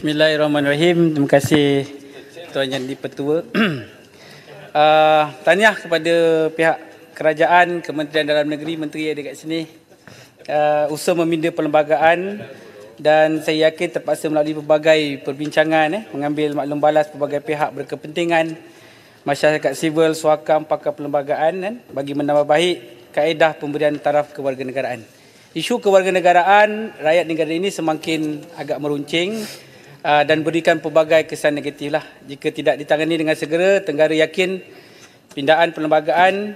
Bismillahirrahmanirrahim. Terima kasih Tuan Yang di-Pertua. Tahniah kepada pihak kerajaan, Kementerian Dalam Negeri, Menteri ada kat sini. Usaha meminda perlembagaan dan saya yakin terpaksa melalui pelbagai perbincangan, mengambil maklum balas pelbagai pihak berkepentingan, masyarakat sivil, suakam, pakar perlembagaan bagi menambah baik kaedah pemberian taraf kewarganegaraan. Isu kewarganegaraan rakyat negara ini semakin agak meruncing dan berikan pelbagai kesan negatif lah. Jika tidak ditangani dengan segera, Tenggara yakin pindaan perlembagaan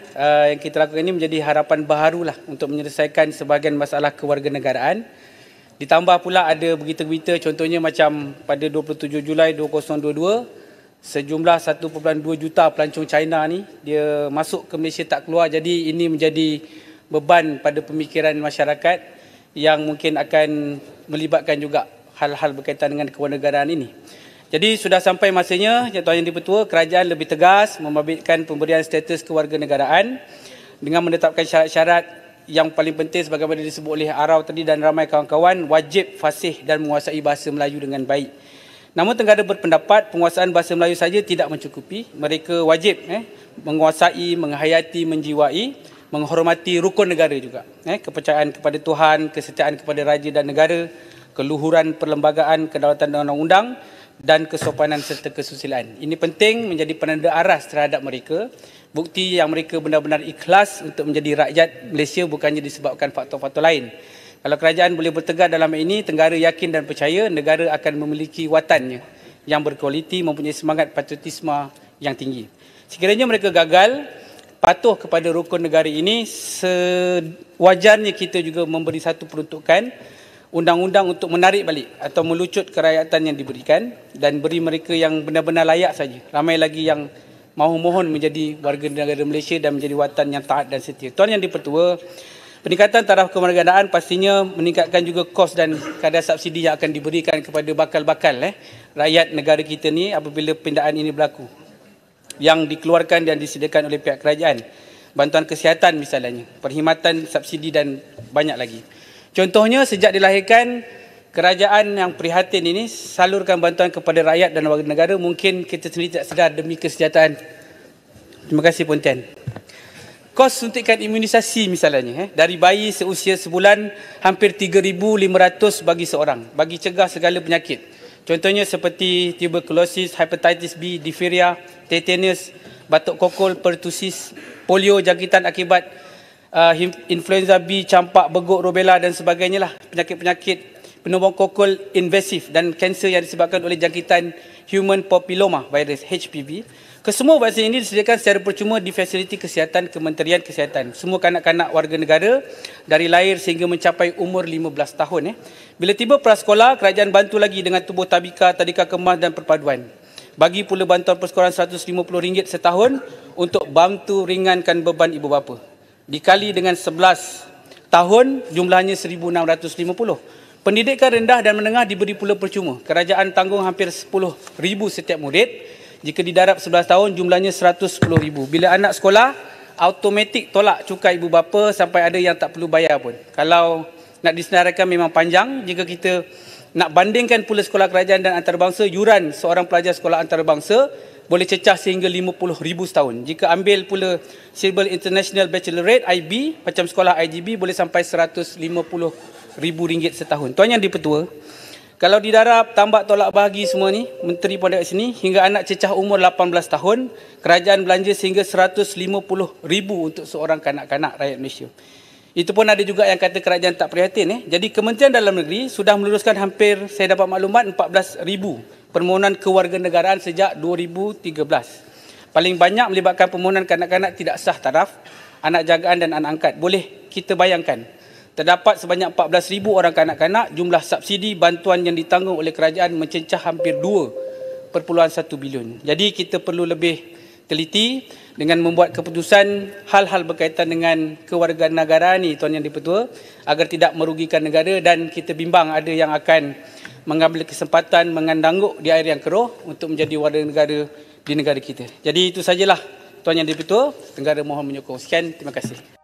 yang kita lakukan ini menjadi harapan baharu lah untuk menyelesaikan sebahagian masalah kewarganegaraan. Ditambah pula ada berita-berita, contohnya macam pada 27 Julai 2022, sejumlah 1.2 juta pelancong China ni dia masuk ke Malaysia tak keluar. Jadi ini menjadi beban pada pemikiran masyarakat yang mungkin akan melibatkan juga hal-hal berkaitan dengan kewarganegaraan ini. Jadi sudah sampai masanya, Tuan Yang di-Pertua, kerajaan lebih tegas membabitkan pemberian status kewarganegaraan dengan menetapkan syarat-syarat yang paling penting sebagaimana disebut oleh Arau tadi dan ramai kawan-kawan, wajib fasih dan menguasai bahasa Melayu dengan baik. Namun Tenggara berpendapat penguasaan bahasa Melayu saja tidak mencukupi. Mereka wajib menguasai, menghayati, menjiwai, menghormati rukun negara juga. Kepercayaan kepada Tuhan, kesetiaan kepada raja dan negara, keluhuran perlembagaan, kedaulatan dan undang-undang, dan kesopanan serta kesusilaan. Ini penting menjadi penanda aras terhadap mereka. Bukti yang mereka benar-benar ikhlas untuk menjadi rakyat Malaysia bukannya disebabkan faktor-faktor lain. Kalau kerajaan boleh bertegar dalam ini, Tenggara yakin dan percaya negara akan memiliki watannya yang berkualiti, mempunyai semangat patriotisme yang tinggi. Sekiranya mereka gagal patuh kepada rukun negara ini, sewajarnya kita juga memberi satu peruntukan undang-undang untuk menarik balik atau melucut kerakyatan yang diberikan dan beri mereka yang benar-benar layak saja. Ramai lagi yang mahu mohon menjadi warga negara Malaysia dan menjadi watan yang taat dan setia. Tuan Yang di-Pertua, peningkatan taraf kewarganegaraan pastinya meningkatkan juga kos dan kadar subsidi yang akan diberikan kepada bakal-bakal rakyat negara kita ni apabila pindaan ini berlaku, yang dikeluarkan dan disediakan oleh pihak kerajaan. Bantuan kesihatan misalnya, perkhidmatan subsidi dan banyak lagi. Contohnya, sejak dilahirkan, kerajaan yang prihatin ini salurkan bantuan kepada rakyat dan warga negara. Mungkin kita sendiri tidak sedar demi kesejahteraan. Terima kasih Puan Tan. Kos suntikan imunisasi misalnya, dari bayi seusia sebulan hampir 3,500 bagi seorang, bagi cegah segala penyakit. Contohnya seperti tuberculosis, hepatitis B, diphtheria, tetanus, batuk kokol, pertusis, polio, jangkitan akibat influenza B, campak, beguk, rubella dan sebagainya lah. Penyakit-penyakit pneumokokal invasif dan kanser yang disebabkan oleh jangkitan human papilloma virus HPV. Kesemua vaksin ini disediakan secara percuma di fasiliti kesihatan Kementerian Kesihatan. Semua kanak-kanak warga negara dari lahir sehingga mencapai umur 15 tahun. Bila tiba prasekolah, kerajaan bantu lagi dengan tubuh tabika, tadika kemas dan perpaduan. Bagi pula bantuan persekolahan RM150 setahun untuk bantu ringankan beban ibu bapa. Dikali dengan 11 tahun, jumlahnya 1,650. Pendidikan rendah dan menengah diberi pula percuma. Kerajaan tanggung hampir 10,000 setiap murid. Jika didarab 11 tahun, jumlahnya 110,000. Bila anak sekolah, automatik tolak cukai ibu bapa sampai ada yang tak perlu bayar pun. Kalau nak disenaraikan memang panjang. Jika kita nak bandingkan pula sekolah kerajaan dan antarabangsa, yuran seorang pelajar sekolah antarabangsa boleh cecah sehingga 50,000 setahun. Jika ambil pula Civil International Bachelorate, IB, macam sekolah IGB, boleh sampai RM150,000 setahun. Tuan Yang di-Pertua, kalau didarab, tambak, tolak bahagi semua ni, Menteri pun ada kat sini, hingga anak cecah umur 18 tahun, kerajaan belanja sehingga RM150,000 untuk seorang kanak-kanak rakyat Malaysia. Itu pun ada juga yang kata kerajaan tak prihatin. Jadi Kementerian Dalam Negeri sudah meluluskan hampir, saya dapat maklumat, 14,000 permohonan kewarganegaraan sejak 2013. Paling banyak melibatkan permohonan kanak-kanak tidak sah taraf, anak jagaan dan anak angkat. Boleh kita bayangkan, terdapat sebanyak 14,000 orang kanak-kanak, jumlah subsidi bantuan yang ditanggung oleh kerajaan mencecah hampir 2.1 bilion. Jadi kita perlu lebih teliti dengan membuat keputusan hal-hal berkaitan dengan kewarganegaraan ni, Tuan Yang di-Pertua, agar tidak merugikan negara dan kita bimbang ada yang akan mengambil kesempatan mengandangguk di air yang keruh untuk menjadi warga negara di negara kita. Jadi itu sajalah Tuan Yang di-Pertua, Tenggara mohon menyokong. Sekian, terima kasih.